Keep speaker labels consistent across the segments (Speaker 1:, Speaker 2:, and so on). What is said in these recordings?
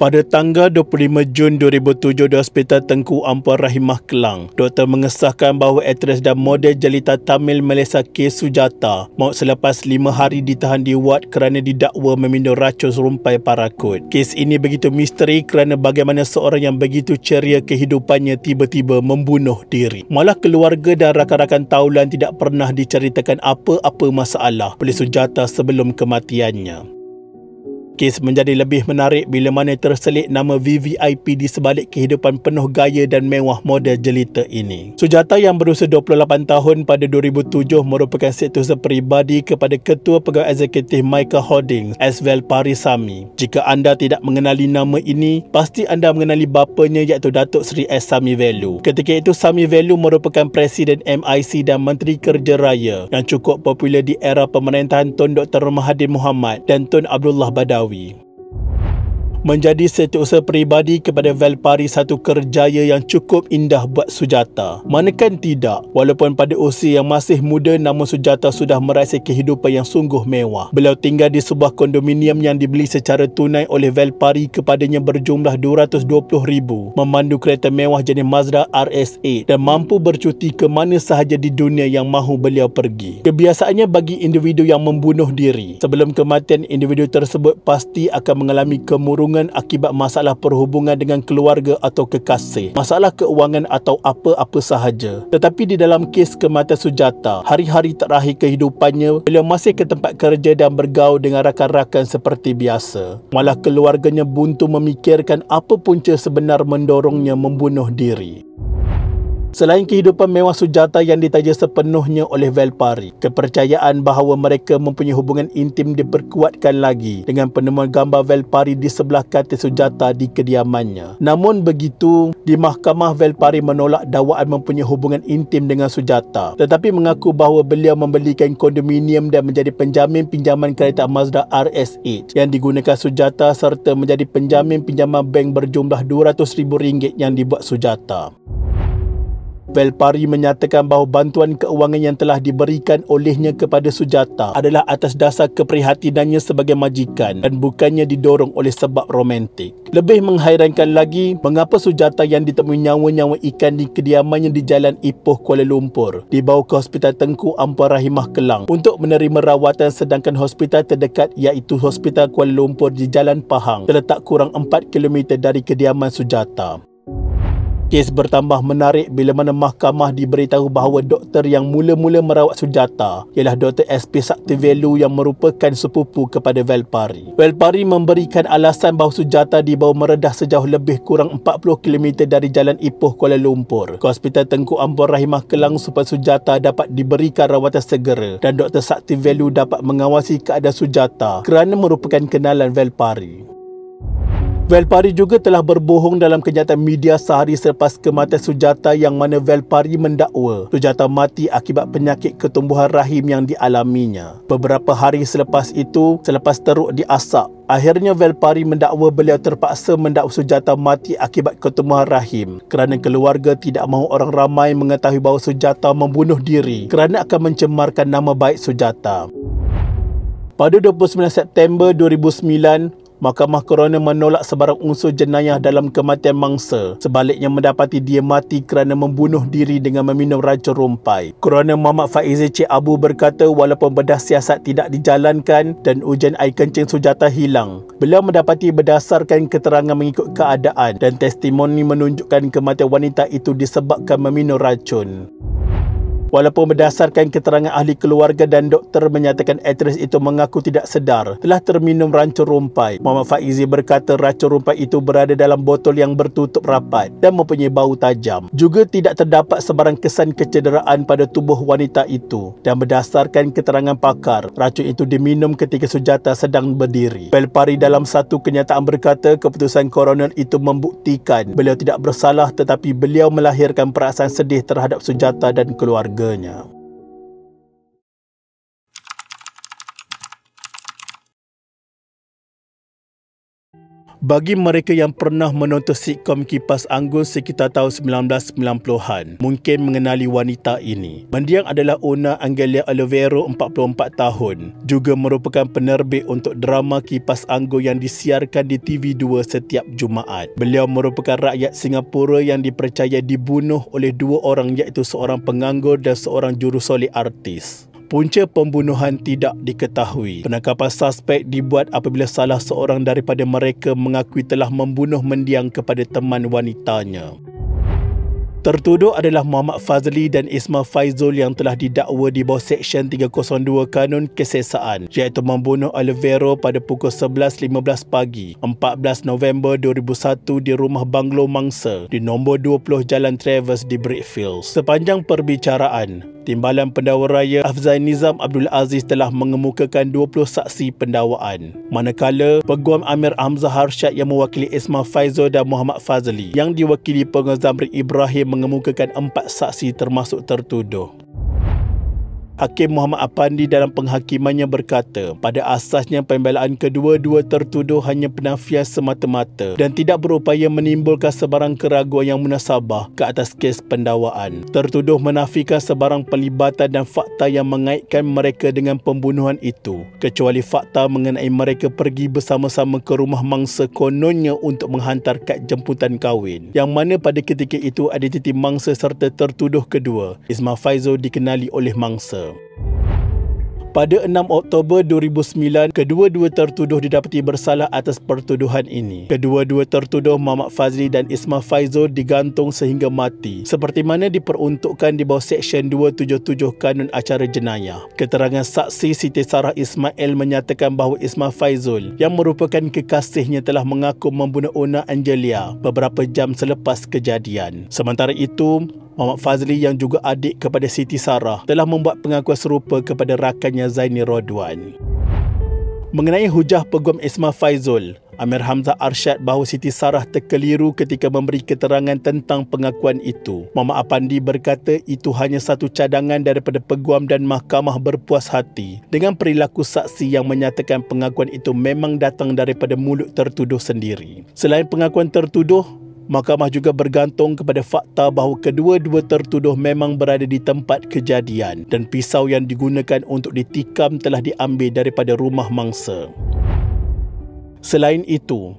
Speaker 1: Pada tanggal 25 Jun 2007 di Hospital Tengku Ampuan Rahimah Kelang, doktor mengesahkan bahawa aktris dan model jelita Tamil Malaysia K. Sujata maut selepas 5 hari ditahan di wad kerana didakwa meminum racun serumpai parakut. Kes ini begitu misteri kerana bagaimana seorang yang begitu ceria kehidupannya tiba-tiba membunuh diri. Malah keluarga dan rakan-rakan taulan tidak pernah diceritakan apa-apa masalah oleh Sujata sebelum kematiannya. Kes menjadi lebih menarik bila mana terselit nama VVIP di sebalik kehidupan penuh gaya dan mewah model jelita ini. Sujata yang berusia 28 tahun pada 2007 merupakan setiausaha peribadi kepada Ketua Pegawai Eksekutif Michael Holdings, S. Vel Parisamy. Jika anda tidak mengenali nama ini, pasti anda mengenali bapanya iaitu Datuk Seri S. Sami Velu. Ketika itu Sami Velu merupakan Presiden MIC dan Menteri Kerja Raya yang cukup popular di era pemerintahan Tun Dr. Mahathir Mohamad dan Tun Abdullah Badawi. Menjadi setiausaha peribadi kepada Vel Pari satu kerjaya yang cukup indah buat Sujata. Manakan tidak, walaupun pada usia yang masih muda namun Sujata sudah meraih kehidupan yang sungguh mewah. Beliau tinggal di sebuah kondominium yang dibeli secara tunai oleh Vel Pari kepadanya berjumlah RM220,000, memandu kereta mewah jenis Mazda RS8 dan mampu bercuti ke mana sahaja di dunia yang mahu beliau pergi. Kebiasaannya bagi individu yang membunuh diri, sebelum kematian individu tersebut pasti akan mengalami kemurungan akibat masalah perhubungan dengan keluarga atau kekasih, masalah keuangan atau apa-apa sahaja. Tetapi di dalam kes kematian Sujata, hari-hari terakhir kehidupannya, beliau masih ke tempat kerja dan bergaul dengan rakan-rakan seperti biasa. Malah keluarganya buntu memikirkan apa punca sebenar mendorongnya membunuh diri. Selain kehidupan mewah Sujata yang ditaja sepenuhnya oleh Vel Pari, kepercayaan bahawa mereka mempunyai hubungan intim diperkuatkan lagi dengan penemuan gambar Vel Pari di sebelah katil Sujata di kediamannya. Namun begitu, di mahkamah Vel Pari menolak dakwaan mempunyai hubungan intim dengan Sujata, tetapi mengaku bahawa beliau membelikan kondominium dan menjadi penjamin pinjaman kereta Mazda RS8 yang digunakan Sujata serta menjadi penjamin pinjaman bank berjumlah RM200,000 yang dibuat Sujata. Vel Pari menyatakan bahawa bantuan keuangan yang telah diberikan olehnya kepada Sujata adalah atas dasar keprihatinannya sebagai majikan dan bukannya didorong oleh sebab romantik. Lebih menghairankan lagi, mengapa Sujata yang ditemui nyawa-nyawa ikan di kediamannya di Jalan Ipoh, Kuala Lumpur dibawa ke Hospital Tengku Ampuan Rahimah Kelang untuk menerima rawatan, sedangkan hospital terdekat iaitu Hospital Kuala Lumpur di Jalan Pahang terletak kurang 4 km dari kediaman Sujata. Kes bertambah menarik bila mana mahkamah diberitahu bahawa doktor yang mula-mula merawat Sujata ialah Dr. SP Saktivelu yang merupakan sepupu kepada Vel Pari. Vel Pari memberikan alasan bahawa Sujata dibawa meredah sejauh lebih kurang 40 km dari Jalan Ipoh, Kuala Lumpur ke Hospital Tengku Ampuan Rahimah Kelang supaya Sujata dapat diberikan rawatan segera dan Dr. Saktivelu dapat mengawasi keadaan Sujata kerana merupakan kenalan Vel Pari. Vel Pari juga telah berbohong dalam kenyataan media sehari selepas kematian Sujata yang mana Vel Pari mendakwa Sujata mati akibat penyakit ketumbuhan rahim yang dialaminya. Beberapa hari selepas itu, selepas teruk diasak, akhirnya Vel Pari mendakwa beliau terpaksa mendakwa Sujata mati akibat ketumbuhan rahim kerana keluarga tidak mahu orang ramai mengetahui bahawa Sujata membunuh diri kerana akan mencemarkan nama baik Sujata. Pada 29 September 2009, Mahkamah Coroner menolak sebarang unsur jenayah dalam kematian mangsa, sebaliknya mendapati dia mati kerana membunuh diri dengan meminum racun rumpai. Coroner Muhammad Faizi Cik Abu berkata walaupun bedah siasat tidak dijalankan dan ujian air kencing Sujata hilang, beliau mendapati berdasarkan keterangan mengikut keadaan dan testimoni menunjukkan kematian wanita itu disebabkan meminum racun. Walaupun berdasarkan keterangan ahli keluarga dan doktor menyatakan aktris itu mengaku tidak sedar telah terminum racun rumpai, Muhammad Faizi berkata racun rumpai itu berada dalam botol yang bertutup rapat dan mempunyai bau tajam. Juga tidak terdapat sebarang kesan kecederaan pada tubuh wanita itu dan berdasarkan keterangan pakar, racun itu diminum ketika Sujata sedang berdiri. Vel Pari dalam satu kenyataan berkata keputusan coroner itu membuktikan beliau tidak bersalah tetapi beliau melahirkan perasaan sedih terhadap Sujata dan keluarga. Bagi mereka yang pernah menonton sitkom Kipas Anggun sekitar tahun 1990-an, mungkin mengenali wanita ini. Mendiang adalah Una Angelia Olivero, 44 tahun. Juga merupakan penerbit untuk drama Kipas Anggun yang disiarkan di TV2 setiap Jumaat. Beliau merupakan rakyat Singapura yang dipercaya dibunuh oleh dua orang, iaitu seorang penganggur dan seorang jurusoleh artis. Punca pembunuhan tidak diketahui. Penangkapan suspek dibuat apabila salah seorang daripada mereka mengakui telah membunuh mendiang kepada teman wanitanya. Tertuduh adalah Muhammad Fazli dan Ismail Faizul yang telah didakwa di bawah Seksyen 302 Kanun Kesesaan, iaitu membunuh Olivero pada pukul 11.15 pagi 14 November 2001 di rumah banglo mangsa di nombor 20 Jalan Travers di Brickfields. Sepanjang perbicaraan, Timbalan Pendakwa Raya Afzal Nizam Abdul Aziz telah mengemukakan 20 saksi pendakwaan. Manakala Peguam Amir Hamzah Harsyad yang mewakili Ismail Faizul dan Muhammad Fazli yang diwakili Peguam Zamri Ibrahim mengemukakan 4 saksi termasuk tertuduh. Hakim Muhammad Apandi dalam penghakimannya berkata, pada asasnya pembelaan kedua-dua tertuduh hanya penafian semata-mata dan tidak berupaya menimbulkan sebarang keraguan yang munasabah ke atas kes pendakwaan. Tertuduh menafikan sebarang pelibatan dan fakta yang mengaitkan mereka dengan pembunuhan itu, kecuali fakta mengenai mereka pergi bersama-sama ke rumah mangsa kononnya untuk menghantar kad jemputan kahwin, yang mana pada ketika itu identiti mangsa serta tertuduh kedua, Ismail Faizul, dikenali oleh mangsa. Pada 6 Oktober 2009, kedua-dua tertuduh didapati bersalah atas pertuduhan ini. Kedua-dua tertuduh Muhammad Fazli dan Ismail Faizul digantung sehingga mati, seperti mana diperuntukkan di bawah Seksyen 277 Kanun Acara Jenayah. Keterangan saksi Siti Sarah Ismail menyatakan bahawa Ismail Faizul, yang merupakan kekasihnya, telah mengaku membunuh Una Angelia beberapa jam selepas kejadian. Sementara itu, Muhammad Fazli yang juga adik kepada Siti Sarah telah membuat pengakuan serupa kepada rakannya Zaini Rodwan. Mengenai hujah Peguam Ismail Faizul, Amir Hamzah Arsyad bahawa Siti Sarah terkeliru ketika memberi keterangan tentang pengakuan itu. Muhammad Apandi berkata itu hanya satu cadangan daripada Peguam dan mahkamah berpuas hati dengan perilaku saksi yang menyatakan pengakuan itu memang datang daripada mulut tertuduh sendiri. Selain pengakuan tertuduh, mahkamah juga bergantung kepada fakta bahawa kedua-dua tertuduh memang berada di tempat kejadian dan pisau yang digunakan untuk ditikam telah diambil daripada rumah mangsa. Selain itu,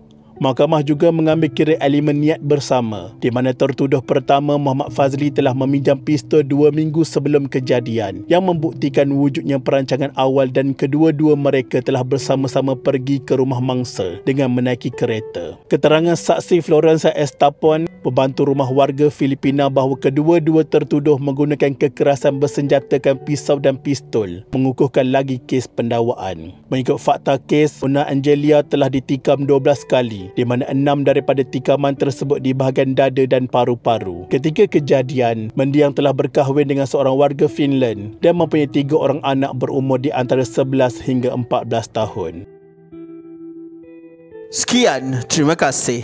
Speaker 1: mahkamah juga mengambil kira elemen niat bersama, di mana tertuduh pertama Muhammad Fazli telah meminjam pistol 2 minggu sebelum kejadian yang membuktikan wujudnya perancangan awal, dan kedua-dua mereka telah bersama-sama pergi ke rumah mangsa dengan menaiki kereta. Keterangan saksi Florensa Estapon, pembantu rumah warga Filipina, bahawa kedua-dua tertuduh menggunakan kekerasan bersenjatakan pisau dan pistol mengukuhkan lagi kes pendakwaan. Mengikut fakta kes, Una Angelia telah ditikam 12 kali, di mana 6 daripada tikaman tersebut di bahagian dada dan paru-paru. Ketika kejadian, mendiang telah berkahwin dengan seorang warga Finland dan mempunyai 3 orang anak berumur di antara 11 hingga 14 tahun.
Speaker 2: Sekian, terima kasih.